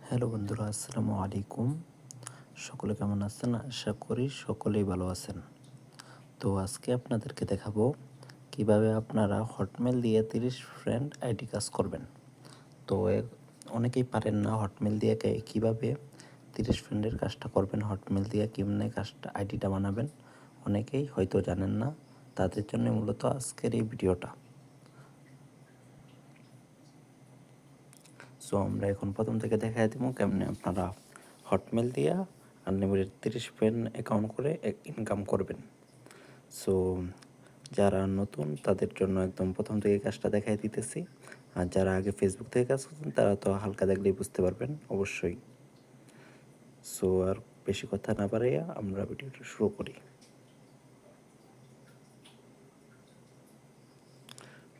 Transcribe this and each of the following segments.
Hello বন্ধুরা, আসসালামু আলাইকুম। সকলে কেমন আছেন? আশা করি সকলেই ভালো আছেন। তো আজকে আপনাদেরকে দেখাবো কিভাবে আপনারা হটমেল দিয়ে 30 ফ্রেন্ড আইডি কাজ করবেন। তো অনেকেই পারেন না হটমেল দিয়ে কিভাবে 30 ফ্রেন্ডের কাজটা করবেন, হটমেল দিয়ে কেমনে কাজটা আইডিটা বানাবেন অনেকেই হয়তো জানেন না। তাদের জন্য মূলত আজকের এই ভিডিওটা। সো আমরা এখন প্রথম থেকে দেখাই দেবো কেমনে আপনারা হটমেল দিয়ে আনলিমিটেড 30 ফ্রেন্ড অ্যাকাউন্ট করে ইনকাম করবেন। সো যারা নতুন তাদের জন্য একদম প্রথম থেকে কাজটা দেখাই দিতেছি, আর যারা আগে ফেসবুক থেকে কাজ করছেন তারা তো হালকা দেখলেই বুঝতে পারবেন অবশ্যই। সো আর বেশি কথা না বাড়াইয়া আমরা ভিডিওটা শুরু করি।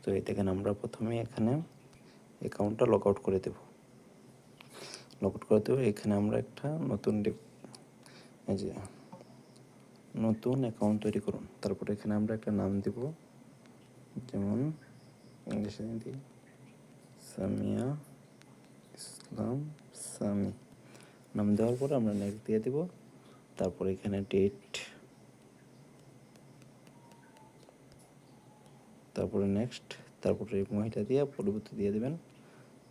তো এই দেখেন আমরা প্রথমে এখানে অ্যাকাউন্টটা লগ আউট করে দেব। এখানে আমরা একটা এই যে নতুন অ্যাকাউন্ট তৈরি করুন। তারপরে এখানে আমরা একটা নাম দিব, যেমন ইংলিশে দিই সামিয়া ইসলাম সামি। নাম দেওয়ার পরে আমরা নেক্সট দিয়ে দিব। তারপরে এখানে ডেট, তারপরে নেক্সট, তারপরে এই মহিলা দিয়ে পরবর্তী দিয়ে দেবেন।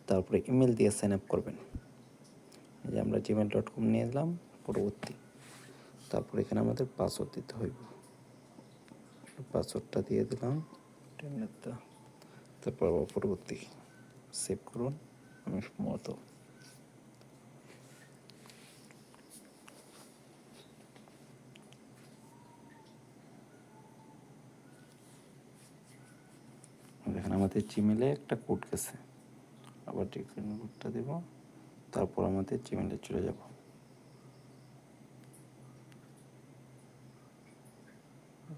তারপরে ইমেল দিয়ে সাইন আপ করবেন। এই যে আমরা gmail.com নিয়ে এলাম পরবর্তী। তারপরে এখানে আমাদের পাসওয়ার্ড দিতে হইব। পাসওয়ার্ডটা দিয়ে দিলাম। তারপর পরবর্তী সেভ করুন মতো। দেখেন আমাদের জিমেলে একটা কোড গেছে, আবার কোডটা দেব। তারপর আমাদের জিমেলে চলে যাব।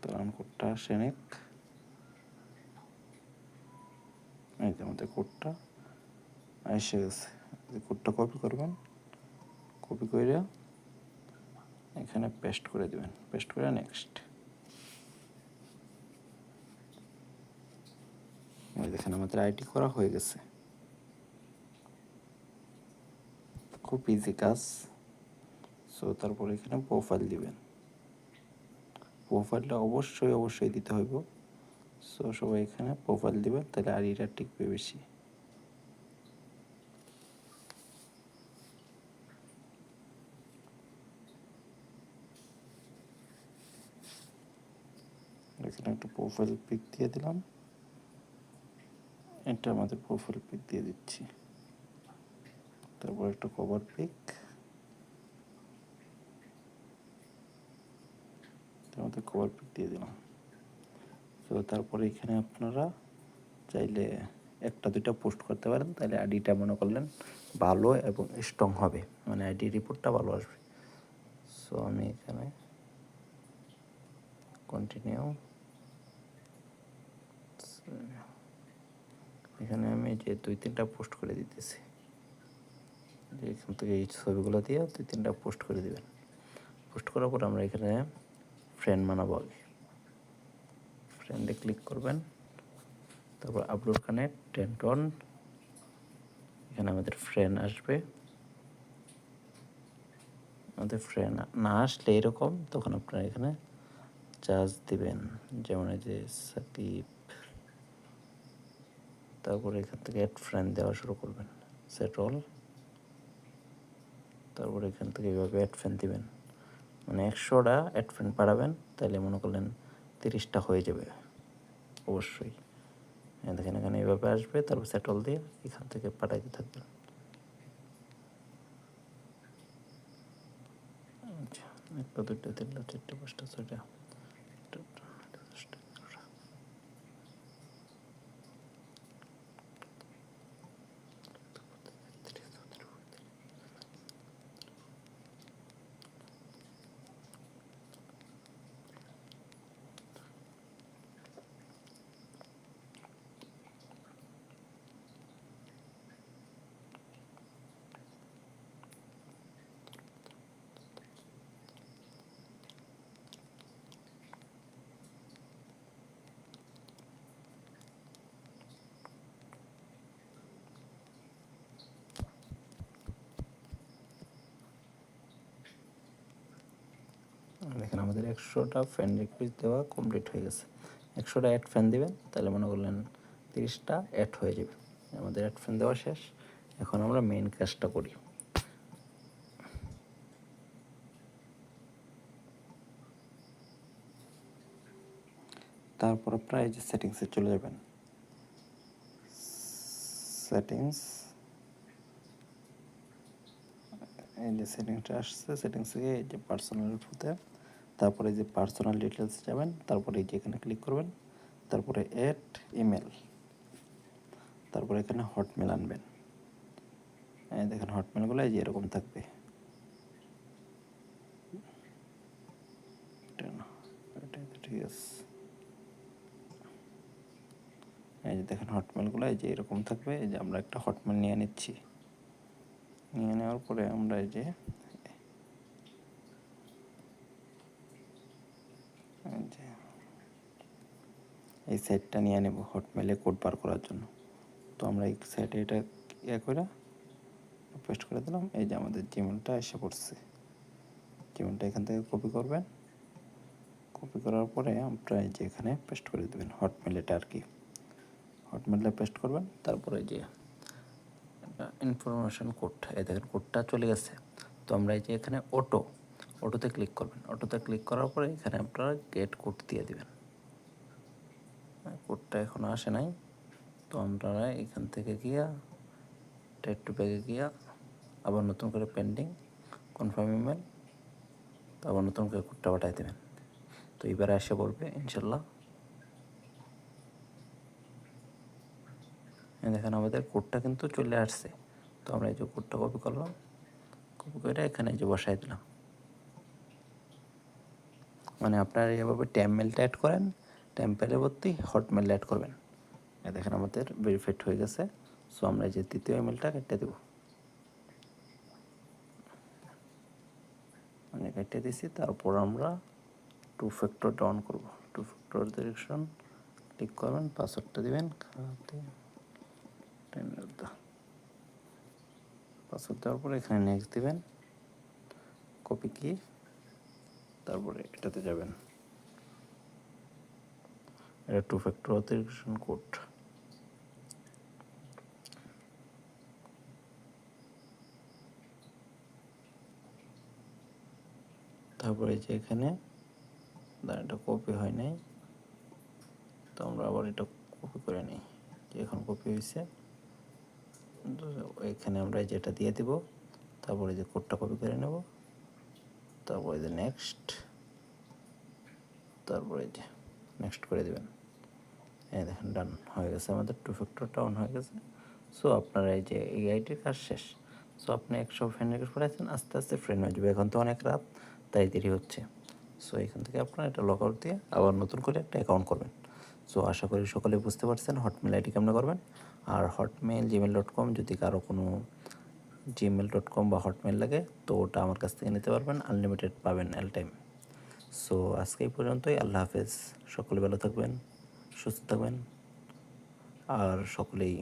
দাঁড়ান, কোডটা আসে নেক। এই যে আমাদের কোডটা এসে গেছে। কোডটা কপি করবেন, কপি করে এখানে পেস্ট করে দেবেন, পেস্ট করে নেক্সট। দেখেন আমাদের আইডি করা হয়ে গেছে। খুব ইজি কাজ। সো তারপরে এখানে প্রোফাইল দিবেন। প্রোফাইলটা অবশ্যই দিতে হইব। সো সবাই এখানে প্রোফাইল দিবেন, তাহলে আইডিটা টিকবে বেশি। এখানে একটা প্রোফাইল পিক দিয়ে দিলাম। এটা আমাদের প্রোফাইল পিক দিয়ে দিচ্ছি। তারপর একটা কভার পিক, আমাদের কভার পিক দিয়ে দিলাম। তো তারপরে এখানে আপনারা চাইলে একটা দুইটা পোস্ট করতে পারেন, তাহলে আইডিটা মনে করলেন ভালো এবং স্ট্রং হবে, মানে আইডি রিপোর্টটা ভালো আসবে। সো আমি এখানে কন্টিনিউ, এখানে আমি যে 2-3টা পোস্ট করে দিতেছি। যে এখান থেকে এই ছবিগুলো দিয়ে 2-3টা পোস্ট করে দিবেন। পোস্ট করার পর আমরা এখানে ফ্রেন্ড বানাবো। আগে ফ্রেন্ডে ক্লিক করবেন, তারপর আপলোড কানেক্ট টেন্ট অন। এখানে আমাদের ফ্রেন্ড আসবে। আমাদের ফ্রেন্ড না আসলে এরকম, তখন আপনারা এখানে চার্জ দিবেন, যেমন এই যে সাকিব। তারপরে এখান থেকে অ্যাড ফ্রেন্ড দেওয়া শুরু করবেন, সেট অল। তারপরে এখান থেকে এইভাবে অ্যাড ফ্রেন্ড দিবেন, মানে 100টা অ্যাড ফ্রেন্ড বাড়াবেন, তাহলে মনে করলেন 30টা হয়ে যাবে অবশ্যই। দেখেন এখানে এইভাবে আসবে, তারপর সেট অল দিয়ে এখান থেকে পাঠাইতে থাকবেন। আচ্ছা, 1 2 3 4 5 6 7 আমাদের 100টা ফ্রেন্ড রিকোয়েস্ট দেওয়া কমপ্লিট হয়ে গেছে। 100টা অ্যাড ফ্রেন্ড দিবেন, তাহলে মনে করলেন 30টা অ্যাড হয়ে যাবে। আমাদের অ্যাড ফ্রেন্ড দেওয়া শেষ। এখন আমরা মেইন কাজটা করি। তারপর আপনারা এই যে সেটিংসে চলে যাবেন। সেটিংস, এই যে সেটিংসটা আসছে, সেটিংস থেকে এই যে পার্সোনাল ইনফোতে, তারপরে যে পার্সোনাল ডিটেলস যাবেন, তারপরে এই যে এখানে ক্লিক করবেন, তারপরে অ্যাড ইমেল, তারপরে এখানে হটমেল আনবেন। এই দেখেন হটমেলগুলো এই যে এরকম থাকবে। ঠিক আছে, এই যে দেখেন হটমেলগুলো এই যে এরকম থাকবে। এই যে আমরা একটা হটমেল নিয়ে নিচ্ছি। নিয়ে নেওয়ার পরে আমরা এই যে এই সাইটটা নিয়ে নেব হটমেলে কোড বার করার জন্য। তো আমরা এই সাইটে এটা করে পেস্ট করে দিলাম। এই যে আমাদের জিমেলটা এসে পড়ছে। জিমেলটা এখান থেকে কপি করবেন। কপি করার পরে আপনারা এই যে এখানে পেস্ট করে দেবেন হটমেলটা আর কি। হটমেলে পেস্ট করবেন, তারপরে যে ইনফরমেশন কোড, এই দেখেন কোডটা চলে গেছে। তো আমরা এই যে এখানে অটোতে ক্লিক করবেন। অটোতে ক্লিক করার পরে এখানে আপনারা গেট কোড দিয়ে দেবেন। কোডটা এখনও আসে নাই। তো আপনারা এখান থেকে গিয়া টেট টু ব্যাগে গিয়া আবার নতুন করে পেন্ডিং কনফার্ম ইমেল, তো আবার নতুন করে কোডটা পাঠাই দেবেন। তো এবারে এসে বলবে ইনশাল্লাহ। দেখেন আমাদের কোডটা কিন্তু চলে আসছে। তো আমরা এই যে কোডটা কপি করলাম, কপি করে এখানে যে বসাই দিলাম। মানে আপনারা এইভাবে টেমমেলটা অ্যাড করেন, টেম্পেলের ভর্তি হটমেল অ্যাড করবেন। দেখেন আমাদের ভেরিফাইড হয়ে গেছে। সো আমরা এই যে তৃতীয় ইমেলটা কেটে দেব। মানে কেটে দিছি। তারপর আমরা 2 ফ্যাক্টরটা অন করব। 2 ফ্যাক্টর ডিরেকশন ক্লিক করবেন, পাসওয়ার্ডটা দিবেন। পাসওয়ার্ড দেওয়ার পরে এখানে নেক্সট দিবেন, কপি কি, তারপরে এটাতে যাবেন। এটা 2 ফ্যাক্টর অথেন্টিকেশন কোড। তারপরে যে এখানে এটা কপি হয় নাই, তো আমরা আবার এটা কপি করে নিই। এখন কপি হয়েছে, এখানে আমরা যেটা দিয়ে দিব। তারপরে যে কোডটা কপি করে নেব, তারপরে যে নেক্সট, তারপরে যে নেক্সট করে দেবেন। এই দেখেন ডান হয়ে গেছে, আমাদের 2 ফ্যাক্টরটা অন হয়ে গেছে। সো আপনারা এই যে এই আইডির কাজ শেষ। সো আপনি 100 ফ্রেন্ড রিকোয়েস্ট পাঠাচ্ছেন, আস্তে আস্তে ফ্রেন্ড হয়ে যাবে। এখন তো অনেক রাত, তাই দেরি হচ্ছে। সো এখান থেকে আপনারা এটা লগ আউট দিয়ে আবার নতুন করে একটা অ্যাকাউন্ট করবেন। সো আশা করি সকলে বুঝতে পারছেন হটমেল আইডি কেমন করবেন। আর হটমেল gmail.com যদি কারো কোনো gmail.com বা হটমেল লাগে, তো ওটা আমার কাছ থেকে নিতে পারবেন, আনলিমিটেড পাবেন এল টাইম। সো আজকে এই পর্যন্তই। আল্লাহ হাফেজ। সকলে ভালো থাকবেন, সুস্থ থাকবেন, আর সকলেই